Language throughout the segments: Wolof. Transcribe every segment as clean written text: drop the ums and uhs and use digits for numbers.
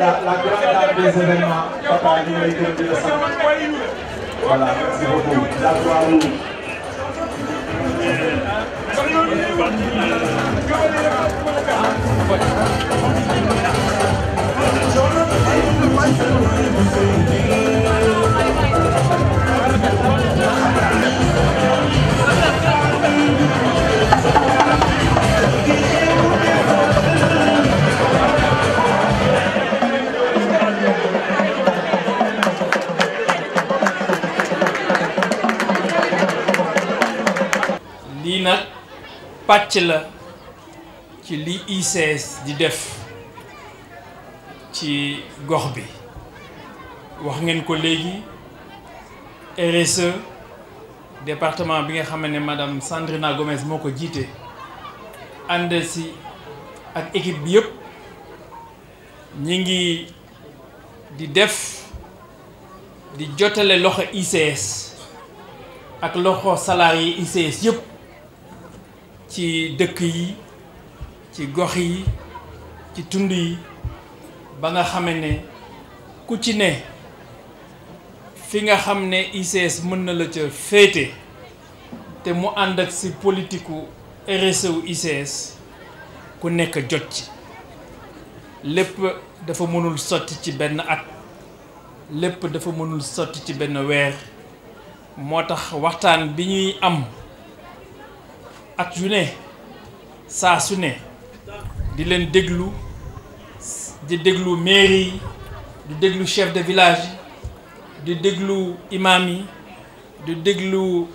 grande dame des événements papa ñu ngi lay gërëm di la sant voilà merci beaucoup la Croix-Rouge. lii nag pàcc la ci li ICS di def ci gox bi wax ngeen ko léegi RSE département bi nga xam ne madame Sandrina Gomes moo ko jiite ànd si ak équipe bi yëpp ñi ngi di def di jotale loxo ICS ak loxo salarié ICS yëpp ci dëkk yi ci gox yi ci tund yi ba nga xame ne ku ci ne fi nga xam ne ICS mën na la ca féete te mu ànd ak si politiku RSE wu ICS ku nekk jot ci lépp dafa mënul sotti ci benn at lépp dafa mënul sotti ci benn weer moo tax waxtaan bi ñuy am at yu ne saa su ne di leen déglu di déglu mairie yi di déglu chef de village yi di déglu imam yi di déglu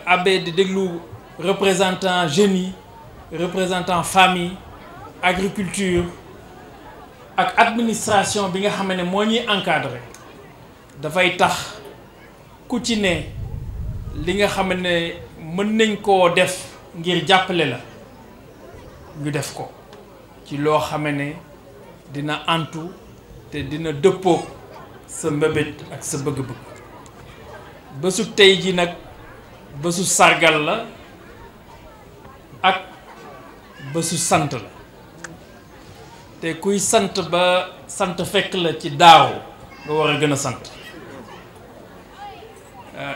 abbé di déglu représentant jeunes yi représentant famille agriculture ak administration bi nga xam ne moo ñuy encadré dafay tax ku ci ne li nga xam ne mën nañ koo def ngir jàppale la ñu def ko ci loo xam ne dina antu te dina dëppoo sa mbébét ak sa bëgg-bëgg bésu tey ji nag bésu sargal la ak bésu sant la te kuy sant ba sant fekk la ci daaw nga war a gën a sant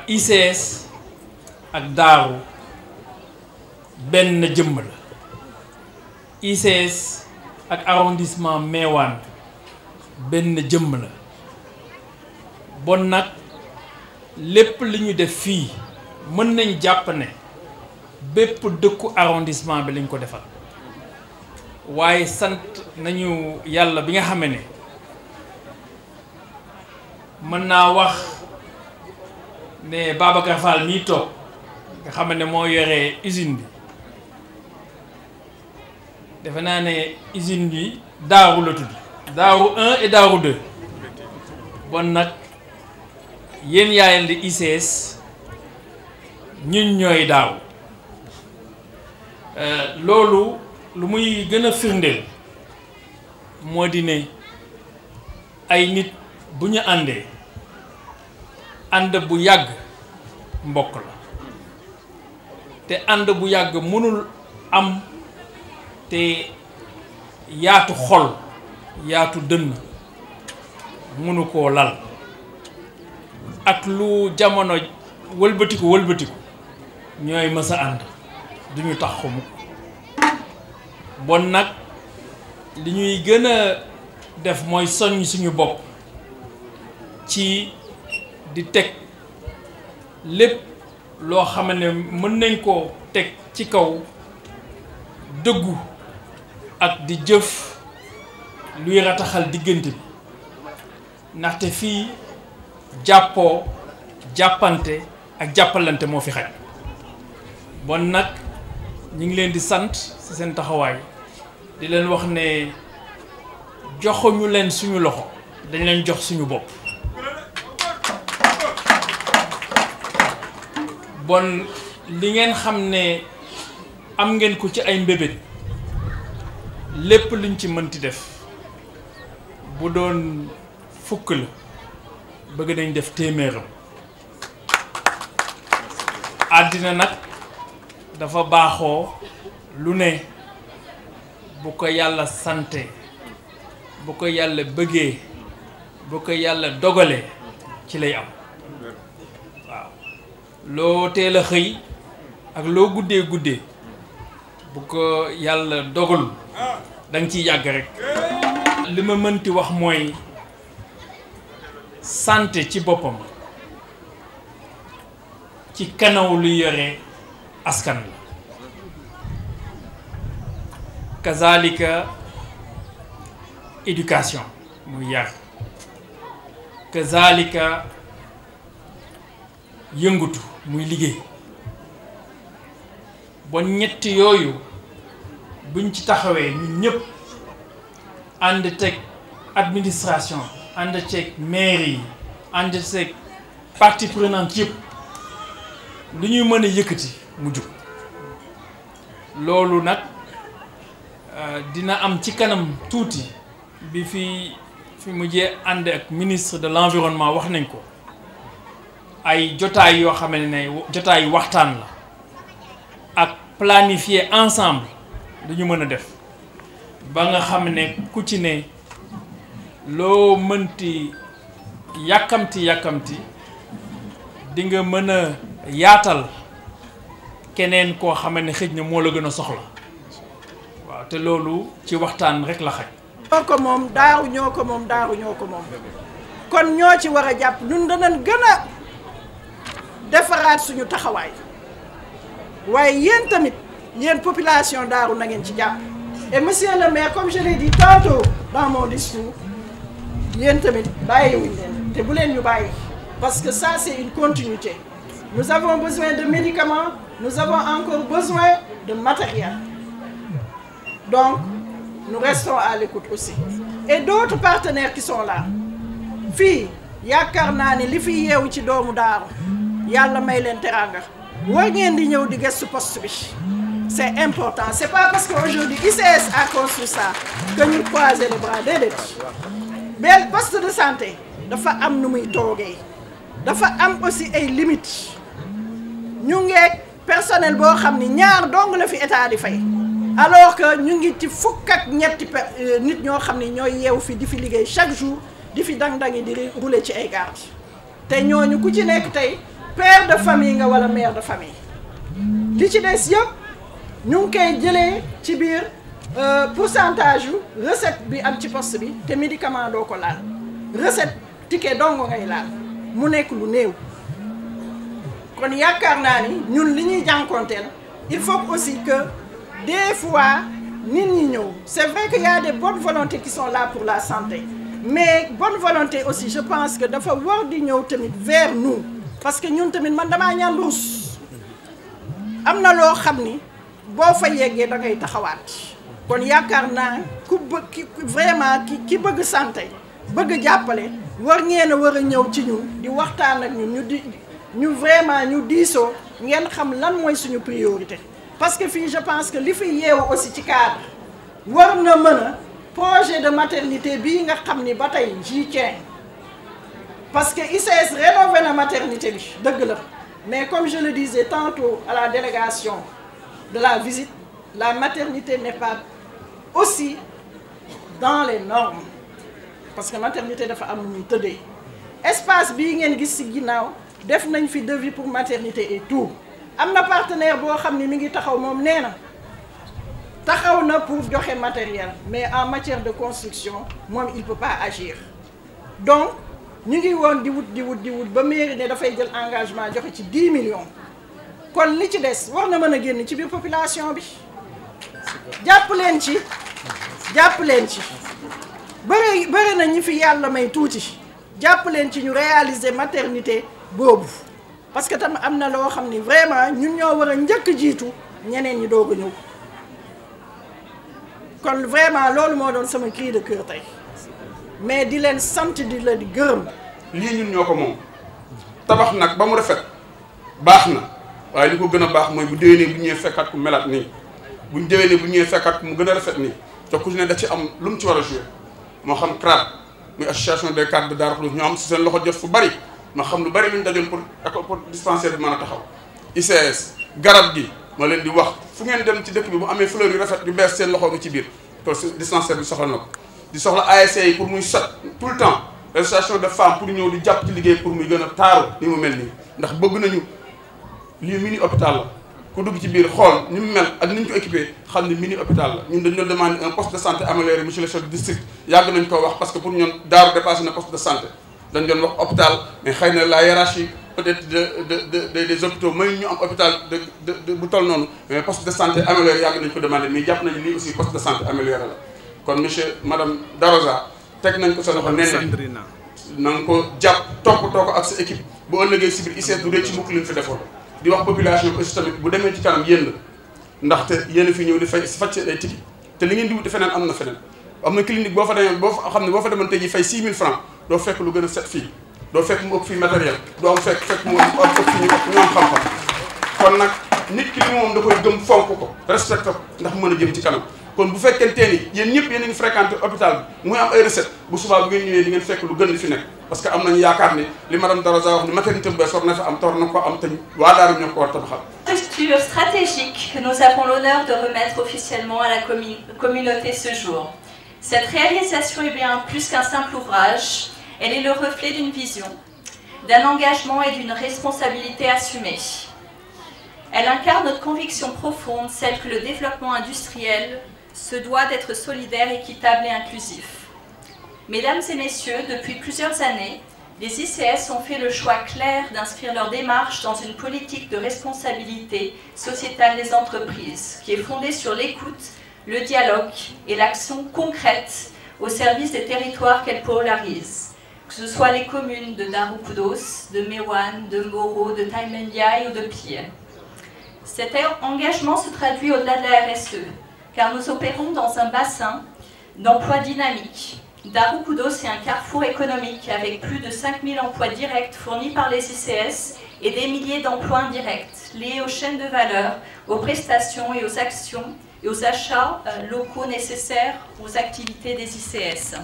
ICS ak daaru benn jëmm la ICS ak arrondissement Meewaan benn jëmm la bon nag lépp li ñu def fii mën nañ jàpp ne bépp dëkku arrondissement bi lañ ko defal waaye sant nañu yàlla bi nga xam ne mën naa wax ne Babacar Fall mii toog nga xam ne moo yore usine bi defe naa ne usine bi daaru la tudd daaru 1 et daaru 2 bon nag yéen yaayal di ICS ñun ñooy daaw loolu lu muy gën a firndeel moo di ne ay nit bu ñu àndee ànd bu yàgg mbokk la te ànd bu yàgg mënul am te yaatu xol yaatu dënn mënu koo lal ak lu jamono wëlbatiku ñooy mës a ànd duñu tax xumu bon nag li ñuy gën a def mooy soññ suñu bopp ci di teg lépp loo xam ne mën nañ koo teg ci kaw dëggu ak di jëf luy rataxal diggante bi ndaxte fii jàppoo jàppante ak jàppalante moo fi xaj bon nag ñu ngi leen di sant ci seen taxawaay di leen wax ne joxuñu leen suñu loxo dañ leen jox suñu bopp bon li ngeen xam ne am ngeen ko ci ay mbébét lépp luñ ci mënti def bu doon fukk la bëgg nañ def téeméeram àddina nag dafa baaxoo lu ne bu ko yàlla sante bu ko yàlla bëggee bu ko yàlla dogalee ci lay am waaw loo teel a xëy ak loo guddee bu ko yàlla dogalul da nga ciy yàgg rek. li ma mënti wax mooy santé ci boppam ci kanaw lu yore askan la kazalika éducation muy yar kazalika yëngutu muy liggéey bon ñett yooyu buñ ci taxawee ñun ñëpp ànd teg administration ànd teg mairie yi ànd teg partie prenante yëpp lu ñuy mën a yëkkati mu jug loolu nag dina am ci kanam tuuti bi fi mujjee ànd ak ministre de l'environnement wax nañ ko ay jotaay yoo xam ne jotaay waxtaan la ak planifier ensemble lu ñu mën a def ba nga xam ne ku ci ne loo mënti yàkkamti di nga mën a yaatal keneen koo xam ne xëj na moo la gën a soxla waaw te loolu ci waxtaan rek la xaj. ñoo ko moom daaru ñoo ko moom kon ñoo ci war a jàpp ñun danañ gën a defaraat suñu taxawaay waaye yéen tamit yéen population daaru na ngeen ci jàpp. Et monsieur le maire, comme je l'ai dit tantôt dans mon discours, yéen tamit bàyyiwuñ leen te bu leen ñu bàyyi parce que ça c'est une continuité. Nous avons besoin de médicaments, nous avons encore besoin de matériel. Donc, nous restons à l'écoute aussi. Et d'autres partenaires qui sont là. Fii yaakaar naa ni li fi yeewu ci doomu daaru yàlla may leen teranga war ngeen di ñëw di gëstu poste bi. C'est important. C'est pas parce qu'aujourd'hui ICS a construit ça que nous croisons les bras déedéet. Mais le poste de santé dafa am nu muy toogee dafa am aussi ay limites ñu ngeeg personnel boo xam ni ñaar dong la fi état di fay alors que ñu ngi ci fukk ak ñetti nit ñoo xam ni ñooy yeewu fi di fi liggéey chaque jour di fi dang-dangi di rouler ci ay garde te ñooñu ku ci nekk tey père de famille nga wala mère de famille li ci des yëpp ñu ngi koy jëlee ci biir pourcentage yu recette bi am ci poste bi te médicament doo ko laal recette ticket dongo ngay laal mu nekk lu néew kon yaakaar naa ni ñun li ñuy jànkonteel il faut aussi que des fois nit ñi ñëw c'est vrai qu'il y a des bonnes volontés qui sont là pour la santé mais bonne volonté aussi je pense que dafa war di ñëw tamit vers nous parce que ñun tamit man damaa ñaan ruus am na loo xam ni boo fa yeggee da ngay taxawaat kon yaakaar naa vraiment ki bëgg santé bëgg jàppale war ngeen a war a ñëw ci ñun di waxtaan ak ñun ñu vraiment ñu diisoo ngeen xam lan mooy suñu priorité parce que fii je pense que li fi yeewu aussi ci cadre war na mën a projet de maternité bii nga xam ni ba tey j'y tiens parce que ICS rénové na maternité bi dëgg la mais comme je le disais tantôt à la délégation de la visite la maternité n'est pas aussi dans les normes parce que maternité dafa am nu muy tëddee espace bii ngeen gis ci ginnaaw def nañ fi devis pour maternité et tout am na partenaire boo xam ni mi ngi taxaw moom nee na taxaw na pour joxe matériel mais en matière de construction moom il peut pas agir donc ñu ngi woon di wut ba mairie ne dafay jël engagement joxe ci 10 millions kon li ci des war na mën a génn ci biir population bi jàpp leen ci bëri na ñi fi yàlla may tuuti jàpp leen ci ñu réaliser maternité boobu parce que tam am na loo xam ni vraiment ñun ñoo war a njëkk jiitu ñeneen ñi doog a ñëw kon vraiment loolu moo doon sama cri de cœur tey mais di leen sant di la di gërëm. lii ñun ñoo ko moom tabax nag ba mu rafet baax na waaye li ko gën a baax mooy bu déwénee bu ñëwee fekkaat ku melaat nii bu déwénee bu ñëwee fekkaat ku mu gën a rafet nii te ku ne da ci am lu mu ci war a joué moo xam CRAD muy association des cadres de Darou Khoudoss ñoo am si seen loxo jot fu bari ma xam lu bari lu ñu dajoon pour dispensaire bi mën a taxaw ICS garab gi ma leen di wax fu ngeen dem ci dëkk bi bu amee fleur yu rafet yu bees seen loxo nga ci biir parce que dispensaire bi soxla na ko di soxla ASC yi pour muy sot tout le temps association de femmes pour ñëw di jàpp ci liggéey pour muy gën a taaru ni mu mel nii ndax bëgg nañu lii mini hôpital la ku dugg ci biir xool ni mu mel ak ni ñu ko équipé xam ne mini hôpital la ñun dañu doon demandé un poste de santé amélioré monsieur le chef de district yàgg nañ koo wax parce que pour ñun Daaru dépassé na poste de santé dañ doon wax hôpital mais xëy na la hiérarchie peut-être des hôpitaux may ñu am hôpital de bu toll noonu mais poste de santé amélioré yàgg nañ ko demandé mais jàpp nañu lii aussi poste de santé amélioré la kon monsieur madame Darosa teg nañ ko sa loxo nee na nga ko jàpp toppatoo ko ak sa équipe bu ëllëgee si biir ICS du dee ci mukk li ñu fi defoon di wax population bi aussi tamit bu demee ci kanam yéen la ndaxte yéen a fi ñëw di fay faj seen ay ticket te li ngeen di wuti feneen am na feneen am na clinique boo fa demee boo xam ne boo fa demoon tey ji fay 6000 francs doo fekk lu gën a set fii doo fekk mu ëpp fii matériel doo am fekk mu ëpp fii ñu am xam-xam kon nag nit ki li moom da koy gëm fonk ko respecté ko ndax mën a jëm ci kanam kon bu fekkente ni yéen ñëpp yéen a ngi fréquenté hôpital bi muy am ay recette bu subaa bu ngeen ñëwee di ngeen fekk lu gën li fi nekk parce que am nañu yaakaar ni li madame Darosa wax ni maternité bu bees war na fa am tor na ko am te waa Daaru ñoo ko war a tabaxal. Structure stratégique que nous avons l'honneur de remettre officiellement à la communauté ce jour. Cette réalisation est bien plus qu'un simple ouvrage, elle est le reflet d'une vision, d'un engagement et d'une responsabilité assumée. Elle incarne notre conviction profonde, celle que le développement industriel se doit d'être solidaire, équitable et inclusif. Mesdames et messieurs, depuis plusieurs années, les ICS ont fait le choix clair d'inscrire leur démarche dans une politique de responsabilité sociétale des entreprises, qui est fondée sur l'écoute, le dialogue et l'action concrète au service des territoires qu'elle polarise, que ce soit les communes de Darou Khoudoss, de Meouane, de Moro, de Taïba Ndiaye ou de Pire. Cet engagement se traduit au-delà de la RSE, car nous opérons dans un bassin d'emplois dynamiques. Darou Khoudoss est un carrefour économique avec plus de 5000 emplois directs fournis par les ICS et des milliers d'emplois indirects liés aux chaînes de valeur, aux prestations et aux actions et aux achats locaux nécessaires aux activités des ICS.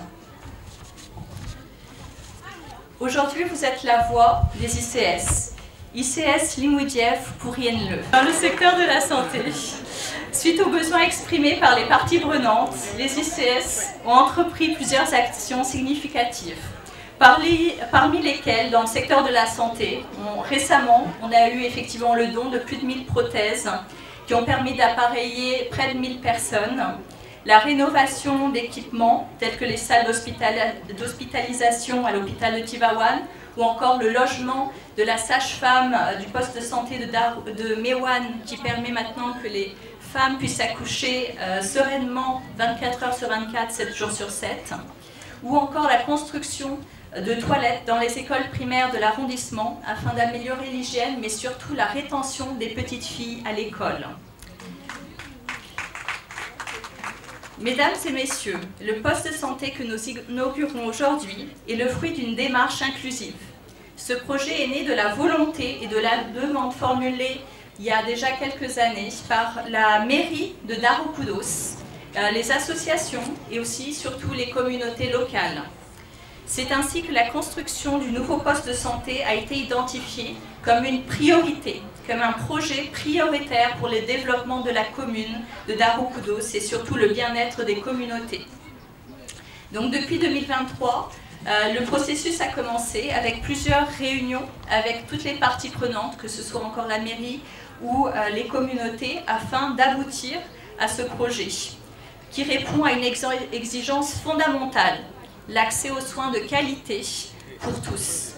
Aujourd'hui, vous êtes la voix des ICS. ICS Limoudief pour Rienne-le. Dans le secteur de la santé, suite aux besoins exprimés par les parties prenantes, les ICS ont entrepris plusieurs actions significatives. Parmi lesquelles, dans le secteur de la santé, récemment, on a eu effectivement le don de plus de 1000 prothèses qui ont permis d'appareiller près de 1000 personnes, la rénovation d'équipements tels que les salles d'hospitalisation à l'hôpital de Tivaouane, ou encore le logement de la sage-femme du poste de santé de Meouane qui permet maintenant que les femmes puissent accoucher sereinement 24 heures sur 24, 7 jours sur 7, ou encore la construction de toilettes dans les écoles primaires de l'arrondissement afin d'améliorer l'hygiène, mais surtout la rétention des petites filles à l'école. Mesdames et messieurs, le poste de santé que nous inaugurons aujourd'hui est le fruit d'une démarche inclusive. Ce projet est né de la volonté et de la demande formulée il y a déjà quelques années par la mairie de Darou Khoudoss, les associations et aussi surtout les communautés locales. C'est ainsi que la construction du nouveau poste de santé a été identifiée comme une priorité, comme un projet prioritaire pour le développement de la commune de Darou Khoudoss et surtout le bien-être des communautés. Donc depuis 2023, le processus a commencé avec plusieurs réunions avec toutes les parties prenantes, que ce soit encore la mairie ou les communautés, afin d'aboutir à ce projet qui répond à une exigence fondamentale, l'accès aux soins de qualité pour tous.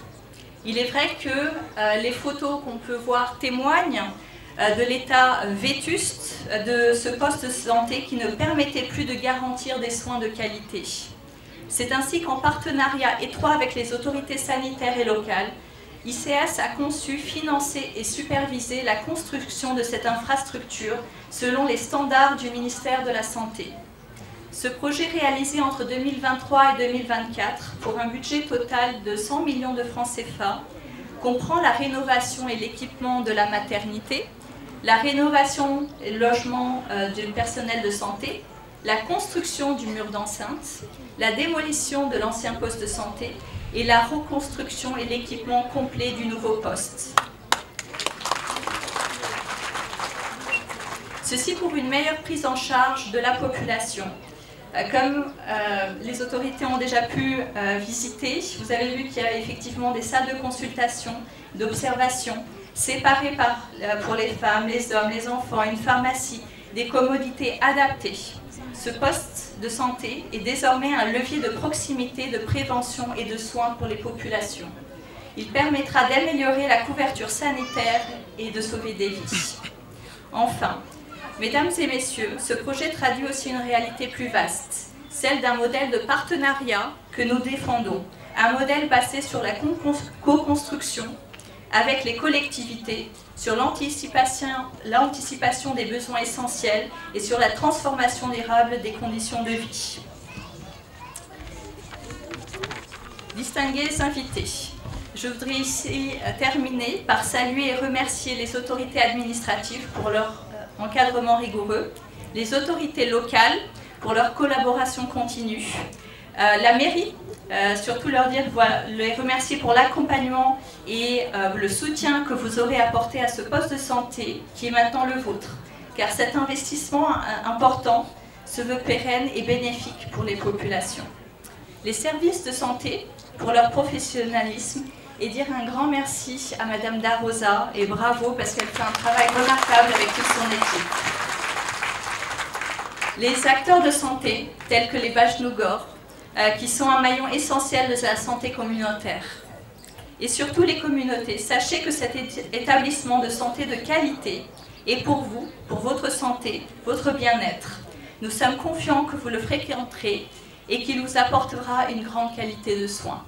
Il est vrai que les photos qu'on peut voir témoignent de l'état vétuste de ce poste de santé qui ne permettait plus de garantir des soins de qualité. C'est ainsi qu'en partenariat étroit avec les autorités sanitaires et locales, ICS a conçu, financé et supervisé la construction de cette infrastructure selon les standards du ministère de la Santé. Ce projet réalisé entre 2023 et 2024 pour un budget total de 100 millions de francs CFA comprend la rénovation et l'équipement de la maternité, la rénovation et le logement du personnel de santé, la construction du mur d'enceinte, la démolition de l'ancien poste de santé et la reconstruction et l'équipement complet du nouveau poste. Ceci pour une meilleure prise en charge de la population, Comme les autorités ont déjà pu visiter, vous avez vu qu'il y a effectivement des salles de consultation, d'observation, séparées pour les femmes, les hommes, les enfants, une pharmacie, des commodités adaptées. Ce poste de santé est désormais un levier de proximité, de prévention et de soins pour les populations. Il permettra d'améliorer la couverture sanitaire et de sauver des vies. Enfin, mesdames et messieurs, ce projet traduit aussi une réalité plus vaste, celle d'un modèle de partenariat que nous défendons, un modèle basé sur la co-construction avec les collectivités, sur l'anticipation des besoins essentiels et sur la transformation durable des conditions de vie. Distingués invités, je voudrais ici terminer par saluer et remercier les autorités administratives pour leur encadrement rigoureux, les autorités locales pour leur collaboration continue, la mairie, surtout les remercier pour l'accompagnement et le soutien que vous aurez apporté à ce poste de santé qui est maintenant le vôtre, car cet investissement important se veut pérenne et bénéfique pour les populations. Les services de santé pour leur professionnalisme et dire un grand merci à Madame Darosa et bravo parce qu'elle fait un travail remarquable avec toute son équipe. Les acteurs de santé, tels que les Bajnougor, qui sont un maillon essentiel de la santé communautaire. Et surtout les communautés, sachez que cet établissement de santé de qualité est pour vous, pour votre santé, votre bien-être. Nous sommes confiants que vous le fréquenterez et qu'il vous apportera une grande qualité de soins.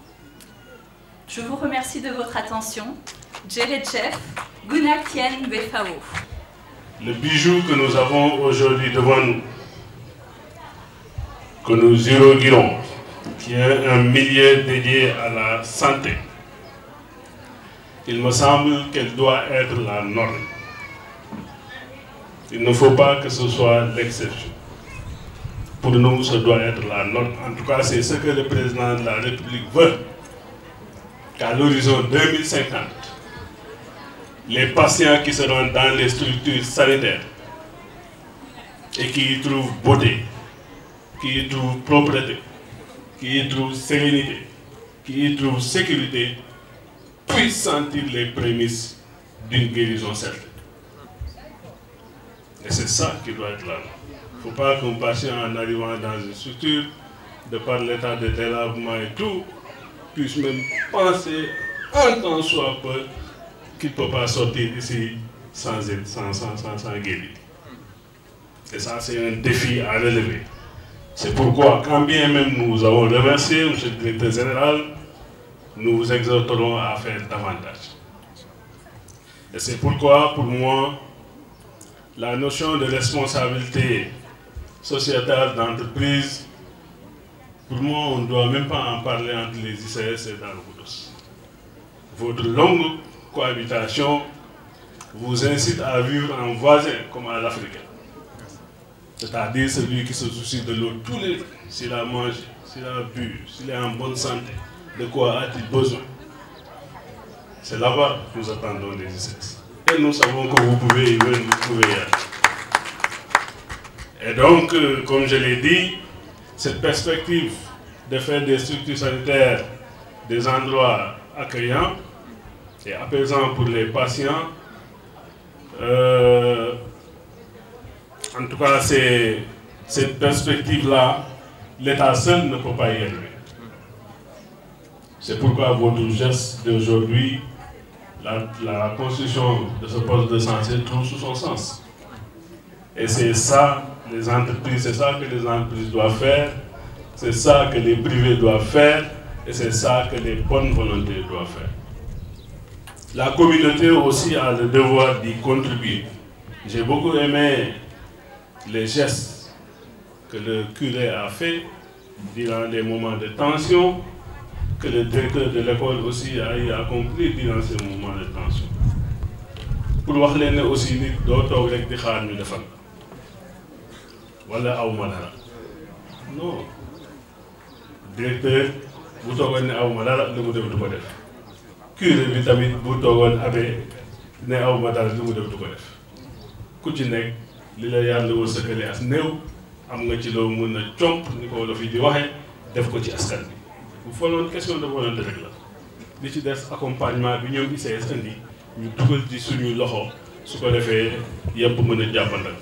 Je vous remercie de votre attention. Djeredjef, Gunakien Befao. Le bijou que nous avons aujourd'hui devant nous, que nous inaugurons, qui est un milieu dédié à la santé, il me semble qu'elle doit être la norme. Il ne faut pas que ce soit l'exception. Pour nous, ça doit être la norme. En tout cas, c'est ce que le président de la République veut. Qu'à l'horizon 2050, les patients qui seront dans les structures sanitaires et qui y trouvent beauté, qui y trouvent propreté, qui y trouvent sérénité, qui y trouvent sécurité, puissent sentir les prémices d'une guérison certaine. Et c'est ça qui doit être là. Il ne faut pas qu'un patient, en arrivant dans une structure, de par l'état de délabrement et tout, puisse même penser un temps soit peu qu'il ne peut pas sortir d'ici sans guérir. Et ça, c'est un défi à relever. C'est pourquoi, quand bien même nous avons remercié M. le directeur général, nous vous exhorterons à faire davantage. Et c'est pourquoi, pour moi, la notion de responsabilité sociétale d'entreprise, pour moi, on ne doit même pas en parler entre les ICS et Darou-Khoudoss. Votre longue cohabitation vous incite à vivre en voisin comme à l'Africain. C'est-à-dire celui qui se soucie de l'autre tous les jours, s'il a mangé, s'il a bu, s'il est en bonne santé, de quoi a-t-il besoin? C'est là-bas que nous attendons les ICS. Et nous savons que vous pouvez y venir, vous pouvez y aller. Et donc, comme je l'ai dit, cette perspective de faire des structures sanitaires des endroits accueillants et apaisants pour les patients, en tout cas, cette perspective-là, l'État seul ne peut pas y arriver. C'est pourquoi votre geste d'aujourd'hui, la construction de ce poste de santé trouve sous son sens. Et c'est ça, les entreprises, c'est ça que les entreprises doivent faire, c'est ça que les privés doivent faire, et c'est ça que les bonnes volontés doivent faire. La communauté aussi a le devoir d'y contribuer. J'ai beaucoup aimé les gestes que le curé a fait durant les moments de tension, que le directeur de l'école aussi a accompli durant ces moments de tension. Pour voir les aussi d'autres rek di xaar ñu defal wala aw ma dara non directeur bu toogoon ne aw ma dara li mu def du ko def curé bi tamit bu toogoon abe ne aw ma dara li mu def du ko def ku ci nekk li la yàlla wërsëgale as néew am nga ci loo mën a comp ni ko wolof yi di waxee def ko ci askan bi bu foloon question de volonté rek la li ci des accompagnement bi ñoom ICS indi ñu dugal ci suñu loxo su ko defee yëpp mën a jàppandal